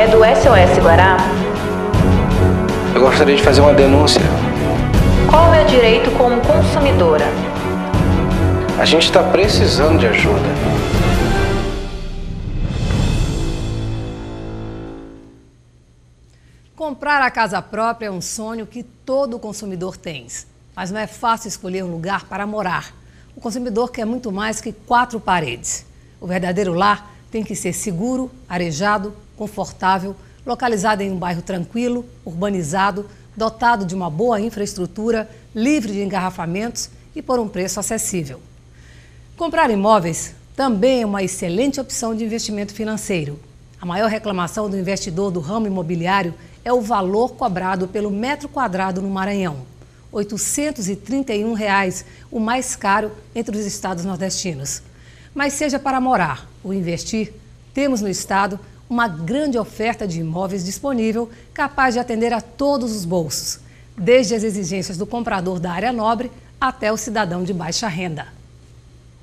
é do SOS Guará? Eu gostaria de fazer uma denúncia. Qual é o meu direito como consumidora? A gente está precisando de ajuda. Comprar a casa própria é um sonho que todo consumidor tem. Mas não é fácil escolher um lugar para morar. O consumidor quer muito mais que 4 paredes. O verdadeiro lar tem que ser seguro, arejado, confortável, localizado em um bairro tranquilo, urbanizado, dotado de uma boa infraestrutura, livre de engarrafamentos e por um preço acessível. Comprar imóveis também é uma excelente opção de investimento financeiro. A maior reclamação do investidor do ramo imobiliário é o valor cobrado pelo metro quadrado no Maranhão. R$ 831, o mais caro entre os estados nordestinos. Mas seja para morar ou investir, temos no estado uma grande oferta de imóveis disponível capaz de atender a todos os bolsos, desde as exigências do comprador da área nobre até o cidadão de baixa renda.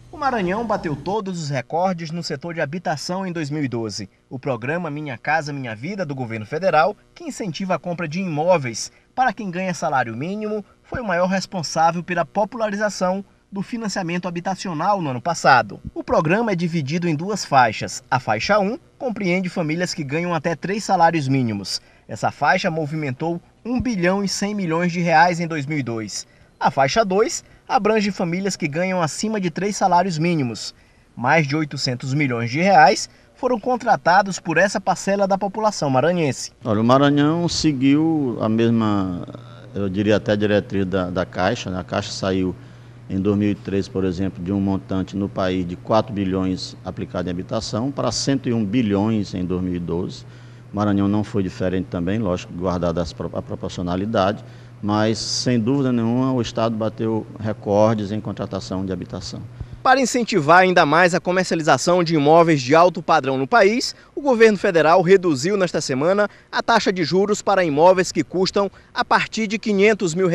O Maranhão bateu todos os recordes no setor de habitação em 2012. O programa Minha Casa Minha Vida do governo federal, que incentiva a compra de imóveis para quem ganha salário mínimo, foi o maior responsável pela popularização do financiamento habitacional no ano passado. O programa é dividido em 2 faixas. A faixa 1 compreende famílias que ganham até 3 salários mínimos. Essa faixa movimentou R$ 1 bilhão e 100 milhões em 2002. A faixa 2 abrange famílias que ganham acima de 3 salários mínimos. Mais de 800 milhões de reais foram contratados por essa parcela da população maranhense. Olha, o Maranhão seguiu a mesma, eu diria até a diretriz da Caixa, né? A Caixa saiu em 2013, por exemplo, de um montante no país de 4 bilhões aplicado em habitação para 101 bilhões em 2012. O Maranhão não foi diferente também, lógico, guardada a proporcionalidade, mas sem dúvida nenhuma o estado bateu recordes em contratação de habitação. Para incentivar ainda mais a comercialização de imóveis de alto padrão no país, o governo federal reduziu nesta semana a taxa de juros para imóveis que custam a partir de R$ 500 mil.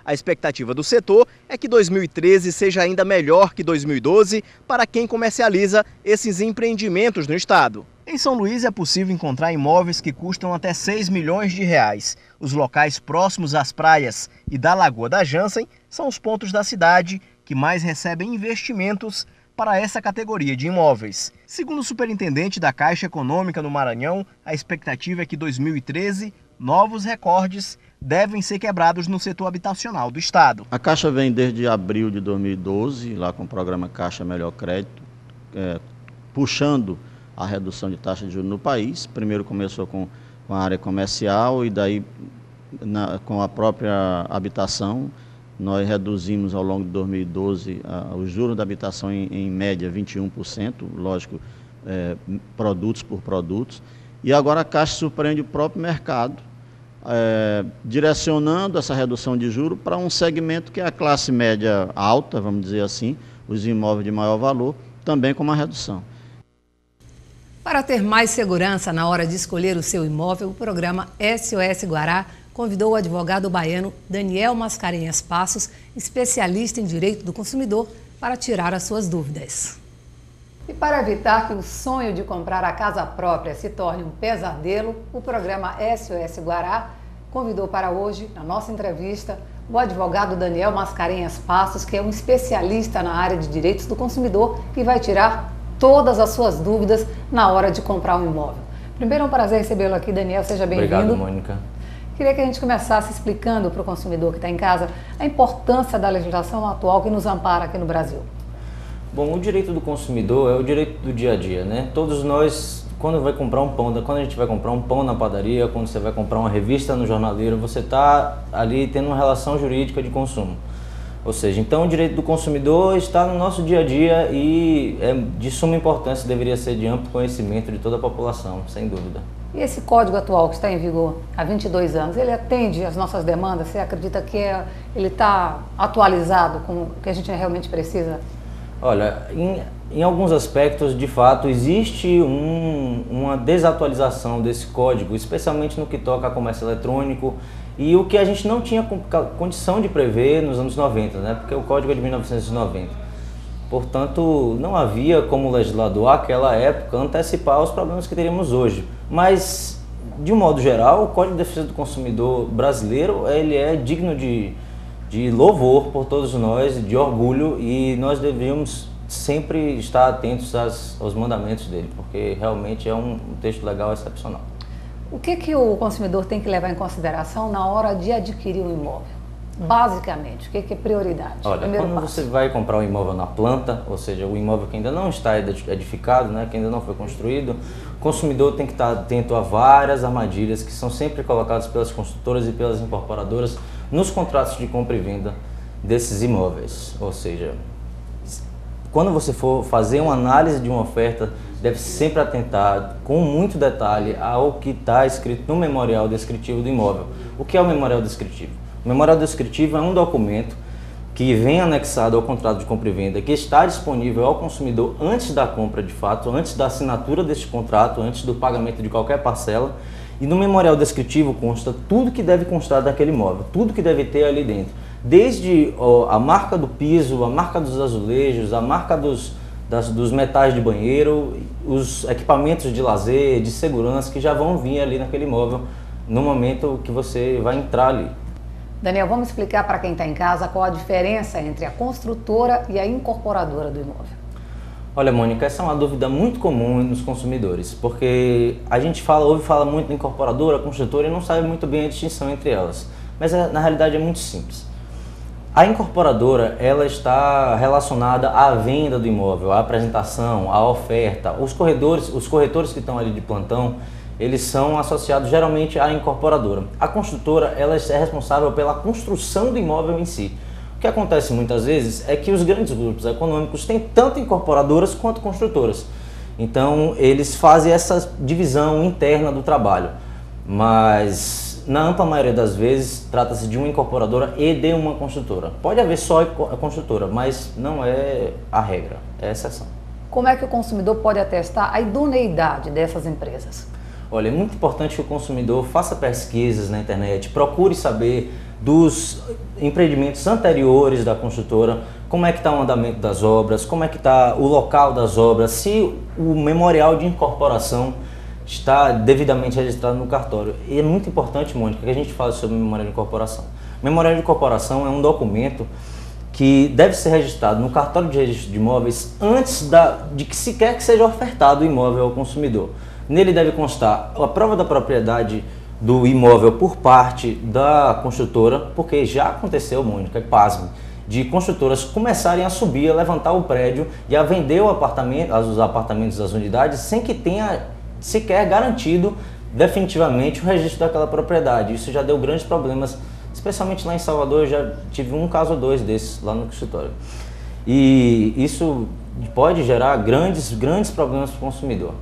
A expectativa do setor é que 2013 seja ainda melhor que 2012 para quem comercializa esses empreendimentos no estado. Em São Luís é possível encontrar imóveis que custam até R$ 6 milhões. Os locais próximos às praias e da Lagoa da Jansen são os pontos da cidade que mais recebem investimentos para essa categoria de imóveis. Segundo o superintendente da Caixa Econômica no Maranhão, a expectativa é que 2013 novos recordes devem ser quebrados no setor habitacional do estado. A Caixa vem desde abril de 2012, lá com o programa Caixa Melhor Crédito, puxando a redução de taxa de juros no país. Primeiro começou com a área comercial e daí com a própria habitação. Nós reduzimos ao longo de 2012 os juros da habitação em média 21%, lógico, produtos por produtos. E agora a Caixa surpreende o próprio mercado, direcionando essa redução de juros para um segmento que é a classe média alta, vamos dizer assim, os imóveis de maior valor, também com uma redução. Para ter mais segurança na hora de escolher o seu imóvel, o programa SOS Guará convidou o advogado baiano Daniel Mascarenhas Passos, especialista em direito do consumidor, para tirar as suas dúvidas. E para evitar que o sonho de comprar a casa própria se torne um pesadelo, o programa SOS Guará convidou para hoje, na nossa entrevista, o advogado Daniel Mascarenhas Passos, que é um especialista na área de direitos do consumidor e vai tirar todas as suas dúvidas na hora de comprar um imóvel. Primeiro é um prazer recebê-lo aqui, Daniel, seja bem-vindo. Obrigado, Mônica. Queria que a gente começasse explicando para o consumidor que está em casa a importância da legislação atual que nos ampara aqui no Brasil. Bom, o direito do consumidor é o direito do dia a dia, né? Todos nós, quando a gente vai comprar um pão na padaria, quando você vai comprar uma revista no jornaleiro, você está ali tendo uma relação jurídica de consumo. Ou seja, então o direito do consumidor está no nosso dia a dia e é de suma importância, deveria ser de amplo conhecimento de toda a população, sem dúvida. E esse código atual que está em vigor há 22 anos, ele atende às nossas demandas? Você acredita que ele está atualizado com o que a gente realmente precisa? Olha, em alguns aspectos, de fato, existe uma desatualização desse código, especialmente no que toca a comércio eletrônico e o que a gente não tinha condição de prever nos anos 90, né? Porque o código é de 1990. Portanto, não havia como legislador, àquela época, antecipar os problemas que teríamos hoje. Mas, de um modo geral, o Código de Defesa do Consumidor brasileiro, ele é digno de louvor por todos nós, de orgulho, e nós deveríamos sempre estar atentos aos mandamentos dele, porque realmente é um texto legal excepcional. O que o consumidor tem que levar em consideração na hora de adquirir um imóvel? Basicamente, o que é prioridade? Olha, quando você vai comprar um imóvel na planta, ou seja, o imóvel que ainda não está edificado, né, que ainda não foi construído, o consumidor tem que estar atento a várias armadilhas que são sempre colocadas pelas construtoras e pelas incorporadoras nos contratos de compra e venda desses imóveis. Ou seja, quando você for fazer uma análise de uma oferta, deve sempre atentar com muito detalhe ao que está escrito no memorial descritivo do imóvel. O que é o memorial descritivo? O memorial descritivo é um documento que vem anexado ao contrato de compra e venda, que está disponível ao consumidor antes da compra de fato, antes da assinatura deste contrato, antes do pagamento de qualquer parcela. E no memorial descritivo consta tudo que deve constar daquele imóvel, tudo que deve ter ali dentro. Desde a marca do piso, a marca dos azulejos, a marca dos metais de banheiro, os equipamentos de lazer, de segurança que já vão vir ali naquele imóvel no momento que você vai entrar ali. Daniel, vamos explicar para quem está em casa qual a diferença entre a construtora e a incorporadora do imóvel. Olha, Mônica, essa é uma dúvida muito comum nos consumidores, porque a gente ouve falar muito da incorporadora, construtora e não sabe muito bem a distinção entre elas. Mas na realidade é muito simples. A incorporadora, ela está relacionada à venda do imóvel, à apresentação, à oferta. Os corretores que estão ali de plantão, eles são associados geralmente à incorporadora. A construtora, ela é responsável pela construção do imóvel em si. O que acontece muitas vezes é que os grandes grupos econômicos têm tanto incorporadoras quanto construtoras. Então, eles fazem essa divisão interna do trabalho. Mas, na ampla maioria das vezes, trata-se de uma incorporadora e de uma construtora. Pode haver só a construtora, mas não é a regra, é a exceção. Como é que o consumidor pode atestar a idoneidade dessas empresas? Olha, é muito importante que o consumidor faça pesquisas na internet, procure saber dos empreendimentos anteriores da construtora, como é que está o andamento das obras, como é que está o local das obras, se o memorial de incorporação está devidamente registrado no cartório. E é muito importante, Mônica, que a gente fale sobre o memorial de incorporação. O memorial de incorporação é um documento que deve ser registrado no cartório de registro de imóveis antes de que sequer que seja ofertado o imóvel ao consumidor. Nele deve constar a prova da propriedade do imóvel por parte da construtora, porque já aconteceu, Mônica, pasme, de construtoras começarem a subir, a levantar o prédio e a vender os apartamentos das unidades sem que tenha sequer garantido definitivamente o registro daquela propriedade. Isso já deu grandes problemas, especialmente lá em Salvador. Eu já tive um caso ou dois desses lá no escritório. E isso pode gerar grandes problemas para o consumidor.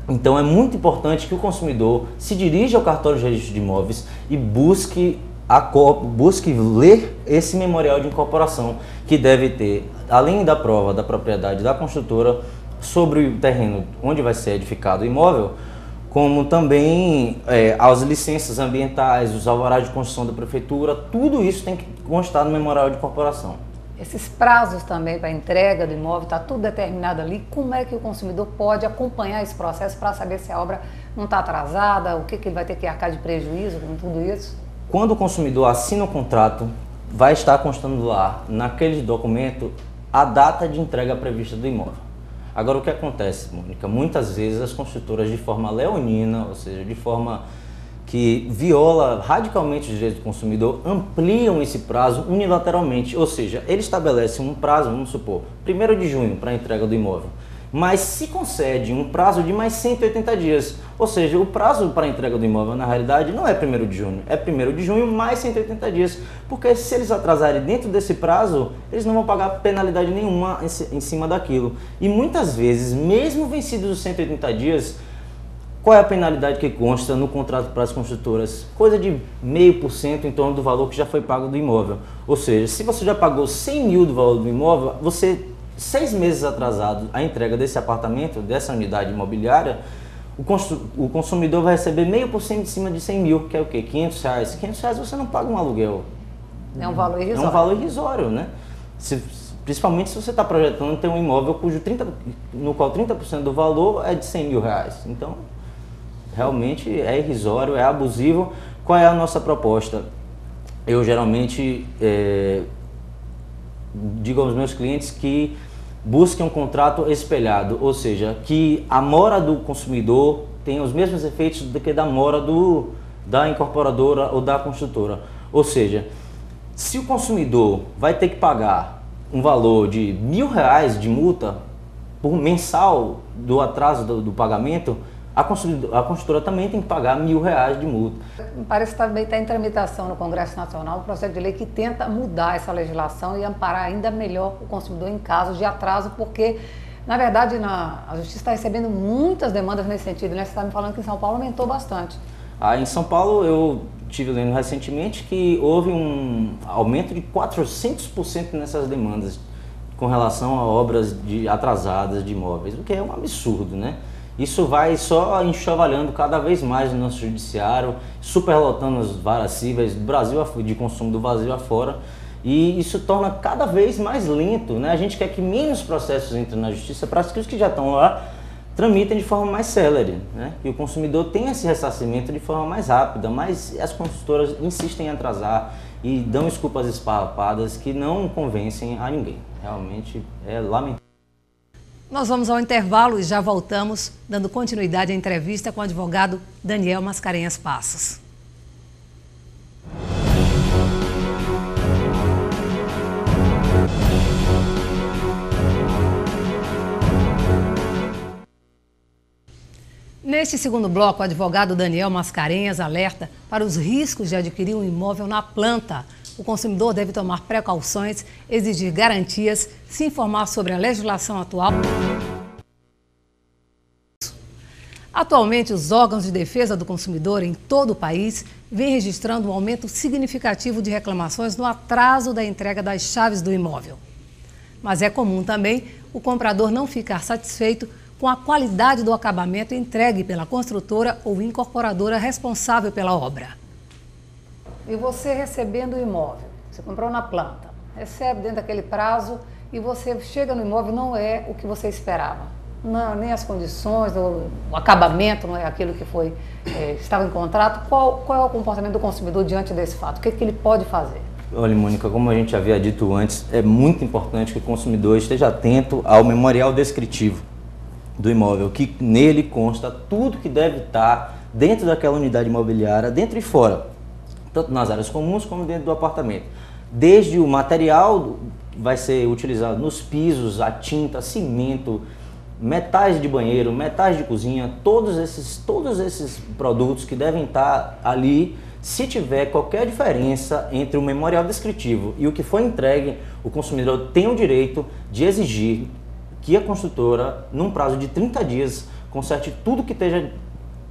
Então é muito importante que o consumidor se dirija ao cartório de registro de imóveis e busque ler esse memorial de incorporação, que deve ter, além da prova da propriedade da construtora sobre o terreno onde vai ser edificado o imóvel, como também as licenças ambientais, os alvarás de construção da prefeitura, tudo isso tem que constar no memorial de incorporação. Esses prazos também para a entrega do imóvel, está tudo determinado ali. Como é que o consumidor pode acompanhar esse processo para saber se a obra não está atrasada, o que ele vai ter que arcar de prejuízo com tudo isso? Quando o consumidor assina o contrato, vai estar constando lá, naquele documento, a data de entrega prevista do imóvel. Agora, o que acontece, Mônica? Muitas vezes as construtoras, de forma leonina, ou seja, de forma que viola radicalmente os direitos do consumidor, ampliam esse prazo unilateralmente. Ou seja, ele estabelece um prazo, vamos supor, 1º de junho para a entrega do imóvel, mas se concede um prazo de mais 180 dias. Ou seja, o prazo para a entrega do imóvel, na realidade, não é 1º de junho, é 1º de junho mais 180 dias. Porque se eles atrasarem dentro desse prazo, eles não vão pagar penalidade nenhuma em cima daquilo. E muitas vezes, mesmo vencidos os 180 dias, qual é a penalidade que consta no contrato para as construtoras? Coisa de 0,5% em torno do valor que já foi pago do imóvel. Ou seja, se você já pagou 100 mil do valor do imóvel, você, 6 meses atrasado a entrega desse apartamento, dessa unidade imobiliária, o consumidor vai receber 0,5% em cima de 100 mil, que é o quê? R$500. R$500 você não paga um aluguel. É um valor irrisório. É um valor irrisório, né? Principalmente se você está projetando ter um imóvel no qual 30% do valor é de R$100 mil. Então, realmente é irrisório, é abusivo. Qual é a nossa proposta? Eu geralmente digo aos meus clientes que busquem um contrato espelhado, ou seja, que a mora do consumidor tenha os mesmos efeitos do que da mora da incorporadora ou da construtora. Ou seja, se o consumidor vai ter que pagar um valor de R$1.000 de multa por mensal do atraso do pagamento, a construtora também tem que pagar R$1.000 de multa. Parece que também está em tramitação no Congresso Nacional um projeto de lei que tenta mudar essa legislação e amparar ainda melhor o consumidor em casos de atraso, porque, na verdade, a Justiça está recebendo muitas demandas nesse sentido, né? Você está me falando que em São Paulo aumentou bastante. Em São Paulo, eu estive lendo recentemente que houve um aumento de 400% nessas demandas com relação a obras atrasadas de imóveis, o que é um absurdo, né? Isso vai só enxovalhando cada vez mais no nosso judiciário, superlotando as varas cíveis do Brasil de consumo do Brasil afora, e isso torna cada vez mais lento, né? A gente quer que menos processos entrem na justiça para que os que já estão lá tramitem de forma mais célere, né? Que o consumidor tenha esse ressarcimento de forma mais rápida, mas as construtoras insistem em atrasar e dão desculpas esfarrapadas que não convencem a ninguém. Realmente é lamentável. Nós vamos ao intervalo e já voltamos, dando continuidade à entrevista com o advogado Daniel Mascarenhas Passos. Neste segundo bloco, o advogado Daniel Mascarenhas alerta para os riscos de adquirir um imóvel na planta. O consumidor deve tomar precauções, exigir garantias, se informar sobre a legislação atual. Atualmente, os órgãos de defesa do consumidor em todo o país vêm registrando um aumento significativo de reclamações no atraso da entrega das chaves do imóvel. Mas é comum também o comprador não ficar satisfeito com a qualidade do acabamento entregue pela construtora ou incorporadora responsável pela obra. E você recebendo o imóvel, você comprou na planta, recebe dentro daquele prazo e você chega no imóvel, não é o que você esperava. Não, nem as condições, o acabamento não é aquilo que estava em contrato. Qual é o comportamento do consumidor diante desse fato? O que ele pode fazer? Olha, Mônica, como a gente havia dito antes, é muito importante que o consumidor esteja atento ao memorial descritivo do imóvel, que nele consta tudo que deve estar dentro daquela unidade imobiliária, dentro e fora, tanto nas áreas comuns como dentro do apartamento. Desde o material que vai ser utilizado nos pisos, a tinta, cimento, metais de banheiro, metais de cozinha, todos esses produtos que devem estar ali. Se tiver qualquer diferença entre o memorial descritivo e o que foi entregue, o consumidor tem o direito de exigir que a construtora, num prazo de 30 dias, conserte tudo que esteja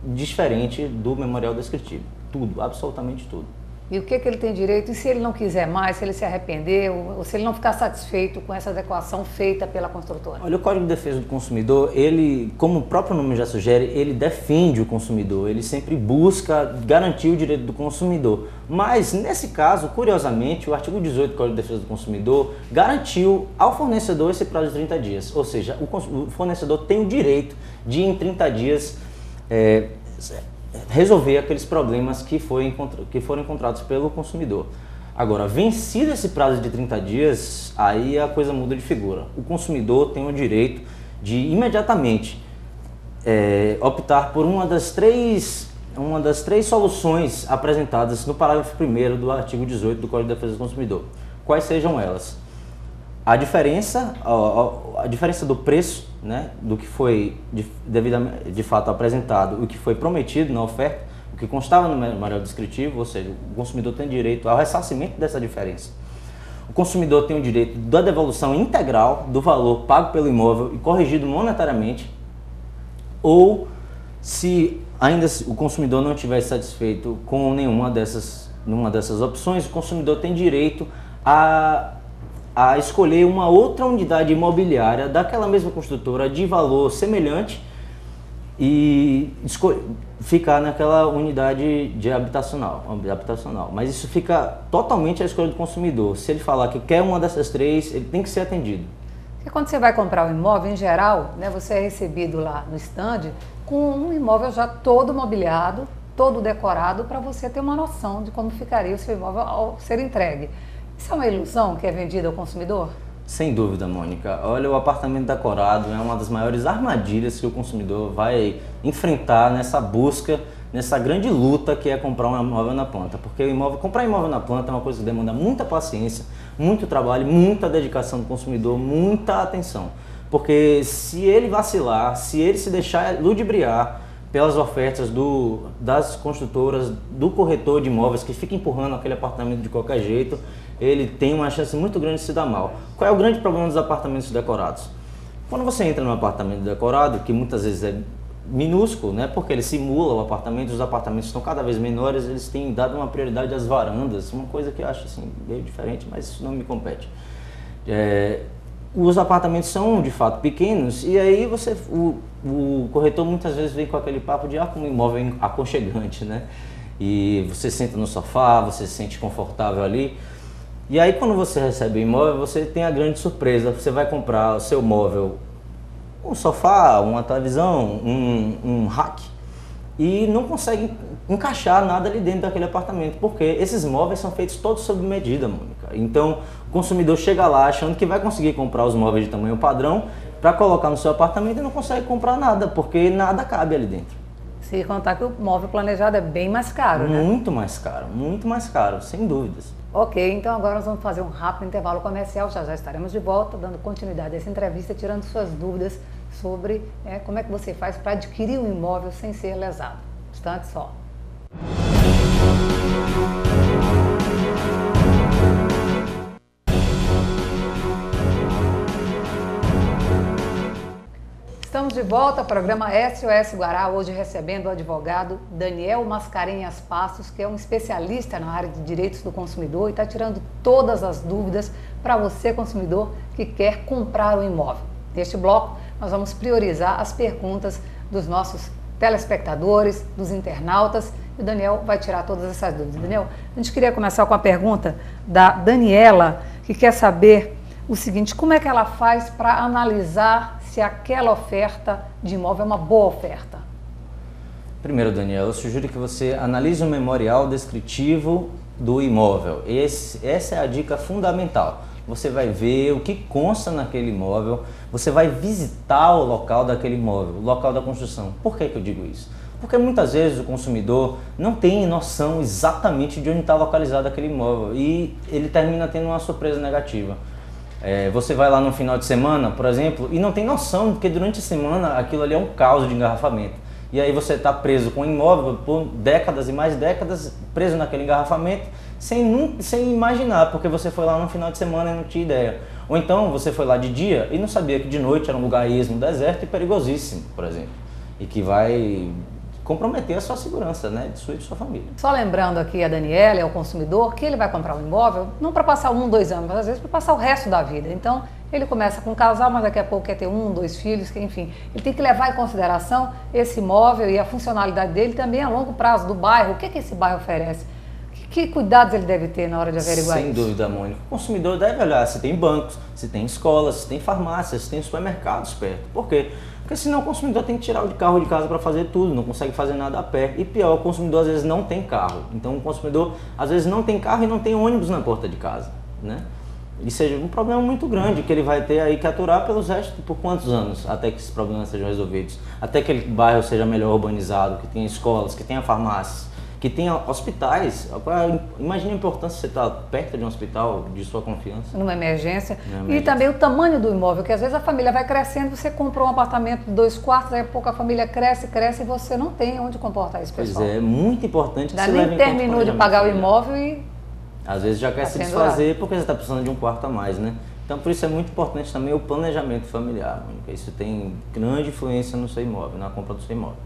diferente do memorial descritivo. Tudo, absolutamente tudo. E o que ele tem direito? E se ele não quiser mais, se ele se arrepender, ou se ele não ficar satisfeito com essa adequação feita pela construtora? Olha, o Código de Defesa do Consumidor, ele, como o próprio nome já sugere, ele defende o consumidor, ele sempre busca garantir o direito do consumidor. Mas, nesse caso, curiosamente, o artigo 18 do Código de Defesa do Consumidor garantiu ao fornecedor esse prazo de 30 dias. Ou seja, o fornecedor tem o direito de, em 30 dias, resolver aqueles problemas que foram encontrados pelo consumidor. Agora, vencido esse prazo de 30 dias, aí a coisa muda de figura. O consumidor tem o direito de imediatamente optar por uma das três soluções apresentadas no parágrafo 1º do artigo 18 do Código de Defesa do Consumidor. Quais sejam elas? A diferença do preço, né, do que foi de fato apresentado, o que foi prometido na oferta, o que constava no memorial descritivo, ou seja, o consumidor tem direito ao ressarcimento dessa diferença. O consumidor tem o direito da devolução integral do valor pago pelo imóvel e corrigido monetariamente, ou se ainda o consumidor não estiver satisfeito com nenhuma dessas opções, o consumidor tem direito a escolher uma outra unidade imobiliária daquela mesma construtora de valor semelhante e ficar naquela unidade de habitacional. Mas isso fica totalmente à escolha do consumidor. Se ele falar que quer uma dessas três, ele tem que ser atendido. Porque quando você vai comprar um imóvel, em geral, né, você é recebido lá no stand com um imóvel já todo mobiliado, todo decorado, para você ter uma noção de como ficaria o seu imóvel ao ser entregue. Isso é uma ilusão que é vendida ao consumidor? Sem dúvida, Mônica. Olha, o apartamento decorado é uma das maiores armadilhas que o consumidor vai enfrentar nessa busca, nessa grande luta que é comprar um imóvel na planta. Porque comprar imóvel na planta é uma coisa que demanda muita paciência, muito trabalho, muita dedicação do consumidor, muita atenção. Porque se ele vacilar, se ele se deixar ludibriar pelas ofertas das construtoras, do corretor de imóveis que fica empurrando aquele apartamento de qualquer jeito, ele tem uma chance muito grande de se dar mal. Qual é o grande problema dos apartamentos decorados? Quando você entra num apartamento decorado, que muitas vezes é minúsculo, né, porque ele simula o apartamento, os apartamentos estão cada vez menores, eles têm dado uma prioridade às varandas, uma coisa que eu acho assim, meio diferente, mas isso não me compete. Os apartamentos são de fato pequenos e aí o corretor muitas vezes vem com aquele papo de como um imóvel aconchegante, né? E você senta no sofá, você se sente confortável ali. E aí quando você recebe o imóvel, você tem a grande surpresa, você vai comprar o seu móvel, um sofá, uma televisão, um rack, e não consegue encaixar nada ali dentro daquele apartamento, porque esses móveis são feitos todos sob medida, Mônica. Então o consumidor chega lá achando que vai conseguir comprar os móveis de tamanho padrão para colocar no seu apartamento e não consegue comprar nada, porque nada cabe ali dentro. Se contar que o móvel planejado é bem mais caro, né? Muito mais caro, sem dúvidas. Ok, então agora nós vamos fazer um rápido intervalo comercial, já estaremos de volta, dando continuidade a essa entrevista, tirando suas dúvidas sobre como é que você faz para adquirir um imóvel sem ser lesado. Instante só. Estamos de volta ao programa SOS Guará, hoje recebendo o advogado Daniel Mascarenhas Passos, que é um especialista na área de direitos do consumidor e está tirando todas as dúvidas para você, consumidor, que quer comprar um imóvel. Neste bloco, nós vamos priorizar as perguntas dos nossos telespectadores, dos internautas, e o Daniel vai tirar todas essas dúvidas. Daniel, a gente queria começar com a pergunta da Daniela, que quer saber o seguinte: como é que ela faz para analisar se aquela oferta de imóvel é uma boa oferta? Primeiro, Daniel, eu sugiro que você analise o memorial descritivo do imóvel. Essa é a dica fundamental. Você vai ver o que consta naquele imóvel, você vai visitar o local daquele imóvel, o local da construção. Por que eu digo isso? Porque muitas vezes o consumidor não tem noção exatamente de onde está localizado aquele imóvel e ele termina tendo uma surpresa negativa. Você vai lá no final de semana, por exemplo, e não tem noção de que durante a semana aquilo ali é um caos de engarrafamento. E aí você está preso com o imóvel por décadas e mais décadas, preso naquele engarrafamento, sem imaginar, porque você foi lá no final de semana e não tinha ideia. Ou então você foi lá de dia e não sabia que de noite era um lugar esmo, deserto e perigosíssimo, por exemplo. E que vai comprometer a sua segurança, né, de sua e de sua família. Só lembrando aqui a Daniela, o consumidor, que ele vai comprar um imóvel não para passar 1, 2 anos, mas às vezes para passar o resto da vida. Então, ele começa com um casal, mas daqui a pouco quer ter 1, 2 filhos, enfim. Ele tem que levar em consideração esse imóvel e a funcionalidade dele também a longo prazo, do bairro. O que esse bairro oferece? Que cuidados ele deve ter na hora de averiguar isso? Sem dúvida, Mônica. O consumidor deve olhar se tem bancos, se tem escolas, se tem farmácias, se tem supermercados perto. Por quê? Porque senão o consumidor tem que tirar o carro de casa para fazer tudo, não consegue fazer nada a pé. E pior, o consumidor às vezes não tem carro. Então o consumidor às vezes não tem carro e não tem ônibus na porta de casa, né? E seja um problema muito grande que ele vai ter aí que aturar pelos restos, por quantos anos até que esses problemas sejam resolvidos? Até que aquele bairro seja melhor urbanizado, que tenha escolas, que tenha farmácias, que tenha hospitais. Imagina a importância de você estar perto de um hospital de sua confiança. Numa emergência. E também o tamanho do imóvel, que às vezes a família vai crescendo, você comprou um apartamento de 2 quartos, daqui a pouco a família cresce e você não tem onde comportar esse pessoal. Pois é muito importante que você leve em conta. Nem terminou de pagar o imóvel e... Às vezes já quer se desfazer porque você está precisando de um quarto a mais, né? Então por isso é muito importante também o planejamento familiar, Mônica. Isso tem grande influência no seu imóvel, na compra do seu imóvel.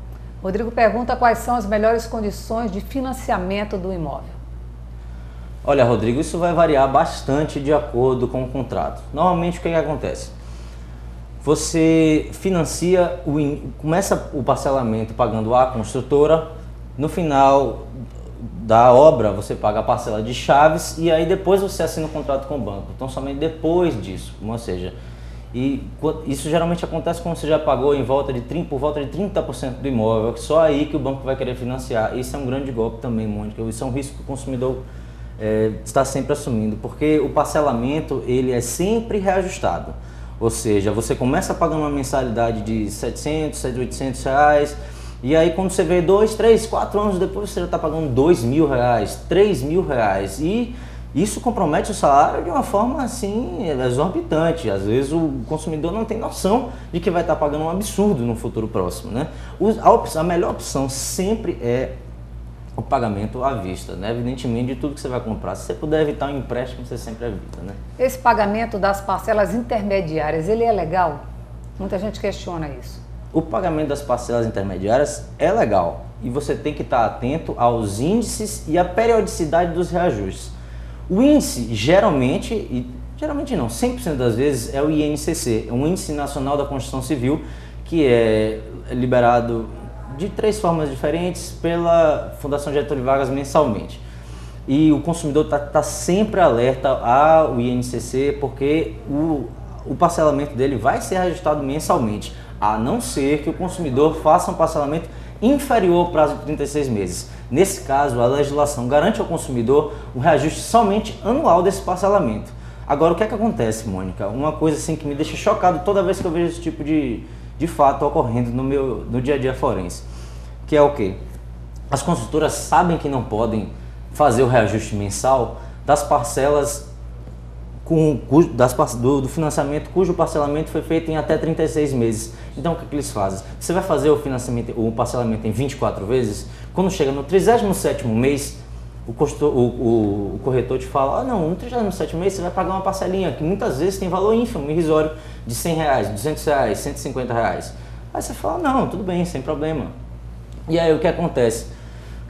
Rodrigo pergunta quais são as melhores condições de financiamento do imóvel. Olha, Rodrigo, isso vai variar bastante de acordo com o contrato. Normalmente o que acontece? você financia, começa o parcelamento pagando a construtora, no final da obra você paga a parcela de chaves e aí depois você assina o contrato com o banco. Então somente depois disso, ou seja, isso geralmente acontece quando você já pagou por volta de 30% do imóvel, só aí que o banco vai querer financiar. Isso é um grande golpe também, Mônica, isso é um risco que o consumidor está sempre assumindo, porque o parcelamento ele é sempre reajustado. Ou seja, você começa pagando uma mensalidade de R$700, R$800, e aí quando você vê 2, 3, 4 anos depois você já está pagando R$2.000, R$3.000, e isso compromete o salário de uma forma assim exorbitante. Às vezes o consumidor não tem noção de que vai estar pagando um absurdo no futuro próximo, né? A melhor opção sempre é o pagamento à vista, né? Evidentemente, de tudo que você vai comprar. Se você puder evitar um empréstimo, você sempre evita, né? Esse pagamento das parcelas intermediárias, ele é legal? Muita gente questiona isso. O pagamento das parcelas intermediárias é legal e você tem que estar atento aos índices e à periodicidade dos reajustes. O índice, geralmente não, 100% das vezes é o INCC, é um Índice Nacional da Construção Civil, que é liberado de 3 formas diferentes pela Fundação Getúlio Vargas mensalmente. E o consumidor está sempre alerta ao INCC, porque o parcelamento dele vai ser reajustado mensalmente, a não ser que o consumidor faça um parcelamento inferior ao prazo de 36 meses. Nesse caso, a legislação garante ao consumidor o reajuste somente anual desse parcelamento. Agora, o que é que acontece, Mônica? Uma coisa assim que me deixa chocado toda vez que eu vejo esse tipo de fato ocorrendo no dia a dia forense, que é o quê? As construtoras sabem que não podem fazer o reajuste mensal das parcelas do financiamento cujo parcelamento foi feito em até 36 meses. Então o que eles fazem? Você vai fazer o parcelamento em 24 vezes, quando chega no 37º mês, o corretor te fala, no 37º mês você vai pagar uma parcelinha que muitas vezes tem valor ínfimo, irrisório, de R$100, R$200, R$150. Aí você fala, não, tudo bem, sem problema. E aí o que acontece?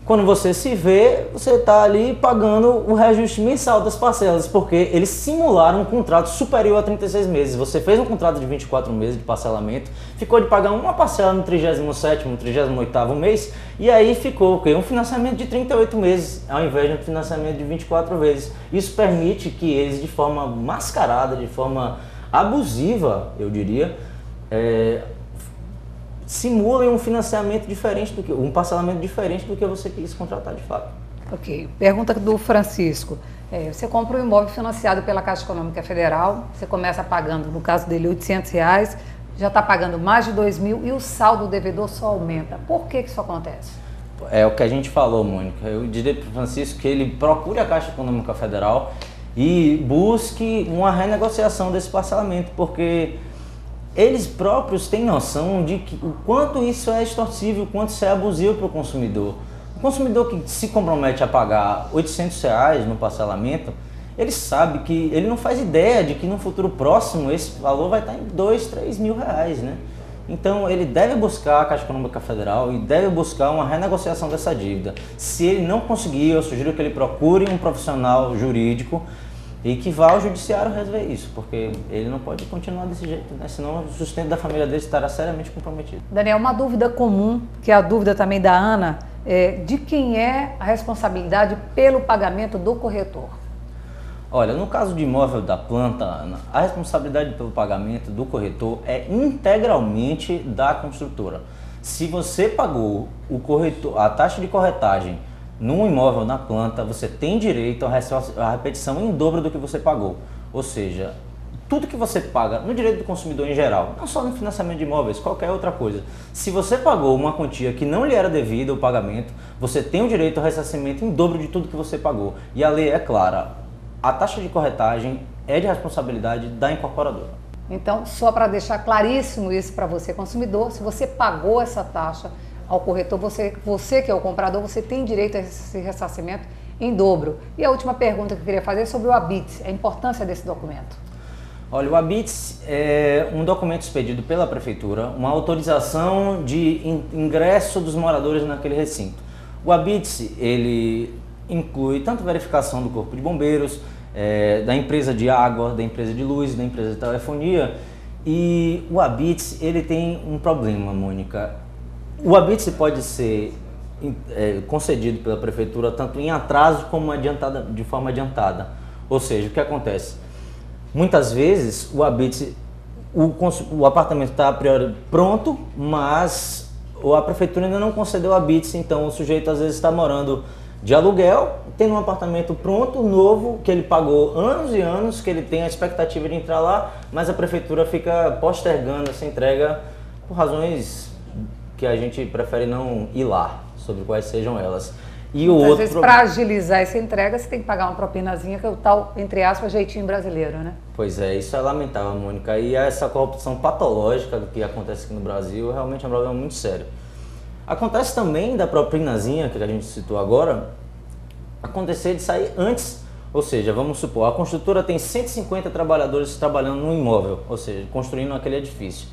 Quando você se vê, você está ali pagando o reajuste mensal das parcelas, porque eles simularam um contrato superior a 36 meses. Você fez um contrato de 24 meses de parcelamento, ficou de pagar uma parcela no 37º, no 38º mês, e aí ficou um financiamento de 38 meses, ao invés de um financiamento de 24 vezes. Isso permite que eles, de forma mascarada, de forma abusiva, eu diria, simulem um financiamento diferente um parcelamento diferente do que você quis contratar de fato. Ok. Pergunta do Francisco. Você compra um imóvel financiado pela Caixa Econômica Federal, você começa pagando, no caso dele, R$800, já está pagando mais de R$2.000 e o saldo do devedor só aumenta. Por que isso acontece? É o que a gente falou, Mônica. Eu diria para o Francisco que ele procure a Caixa Econômica Federal e busque uma renegociação desse parcelamento, porque eles próprios têm noção de o quanto isso é extorsível, o quanto isso é abusivo para o consumidor. O consumidor que se compromete a pagar R$800 no parcelamento, ele sabe que ele não faz ideia de que no futuro próximo esse valor vai estar em R$2.000, R$3.000, né? Então ele deve buscar a Caixa Econômica Federal e deve buscar uma renegociação dessa dívida. Se ele não conseguir, eu sugiro que ele procure um profissional jurídico e que vá ao judiciário resolver isso, porque ele não pode continuar desse jeito, né? Senão o sustento da família dele estará seriamente comprometido. Daniel, uma dúvida comum, que é a dúvida também da Ana, de quem é a responsabilidade pelo pagamento do corretor? Olha, no caso de imóvel da planta, Ana, a responsabilidade pelo pagamento do corretor é integralmente da construtora. Se você pagou a taxa de corretagem num imóvel na planta, você tem direito à repetição em dobro do que você pagou. Ou seja, tudo que você paga no direito do consumidor em geral, não só no financiamento de imóveis, qualquer outra coisa. Se você pagou uma quantia que não lhe era devida ao pagamento, você tem o direito ao ressarcimento em dobro de tudo que você pagou. E a lei é clara, a taxa de corretagem é de responsabilidade da incorporadora. Então, só para deixar claríssimo isso para você, consumidor, se você pagou essa taxa ao corretor, você que é o comprador, você tem direito a esse ressarcimento em dobro. E a última pergunta que eu queria fazer é sobre o ABITS, a importância desse documento. Olha, o ABITS é um documento expedido pela Prefeitura, uma autorização de ingresso dos moradores naquele recinto. O ABITS, ele inclui tanto verificação do Corpo de Bombeiros, da empresa de água, da empresa de luz, da empresa de telefonia, E o Habite, ele tem um problema, Mônica. O Habite pode ser concedido pela prefeitura tanto em atraso como de forma adiantada. Ou seja, o que acontece? Muitas vezes o Habite, o apartamento está a priori pronto, mas a prefeitura ainda não concedeu o Habite, então o sujeito às vezes está morando de aluguel, tem um apartamento pronto, novo, que ele pagou anos e anos, que ele tem a expectativa de entrar lá, mas a prefeitura fica postergando essa entrega por razões que a gente prefere não ir lá, sobre quais sejam elas. E o outro, às vezes, para agilizar essa entrega, você tem que pagar uma propinazinha, que é o tal, entre aspas, jeitinho brasileiro, né? Pois é, isso é lamentável, Mônica. E essa corrupção patológica que acontece aqui no Brasil realmente é um problema muito sério. Acontece também da propinazinha, que a gente citou agora, acontecer de sair antes. Ou seja, vamos supor, a construtora tem 150 trabalhadores trabalhando no imóvel, ou seja, construindo aquele edifício.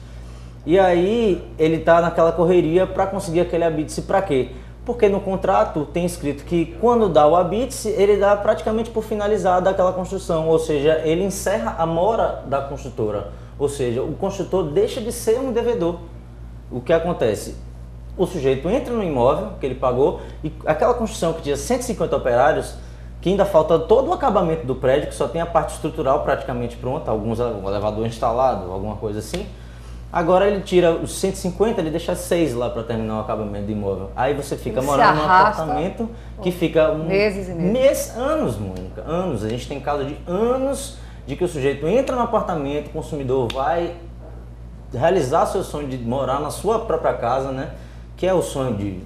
E aí ele está naquela correria para conseguir aquele habite-se para quê? Porque no contrato tem escrito que quando dá o habite-se, ele dá praticamente por finalizada aquela construção, ou seja, ele encerra a mora da construtora, ou seja, o construtor deixa de ser um devedor. O que acontece? O sujeito entra no imóvel que ele pagou e aquela construção que tinha 150 operários, que ainda falta todo o acabamento do prédio, que só tem a parte estrutural praticamente pronta, alguns elevador instalado, alguma coisa assim. Agora ele tira os 150, ele deixa 6 lá para terminar o acabamento do imóvel. Aí você fica morando num apartamento que fica meses e meses. Anos, Mônica, anos. A gente tem caso de anos de que o sujeito entra no apartamento, o consumidor vai realizar seu sonho de morar na sua própria casa, né? Que é o sonho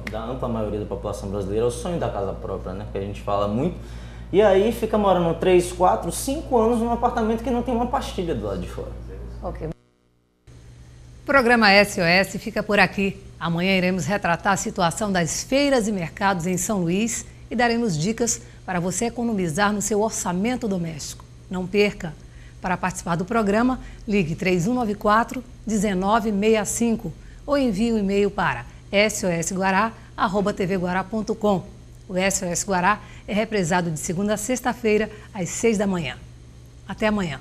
da ampla maioria da população brasileira, é o sonho da casa própria, né? Que a gente fala muito. E aí fica morando 3, 4, 5 anos num apartamento que não tem uma pastilha do lado de fora. Ok. O programa SOS fica por aqui. Amanhã iremos retratar a situação das feiras e mercados em São Luís e daremos dicas para você economizar no seu orçamento doméstico. Não perca! Para participar do programa, ligue 3194-1965 ou envie um e-mail para sosguará@tvguará.com. O SOS Guará é reprisado de segunda a sexta-feira, às 6 da manhã. Até amanhã.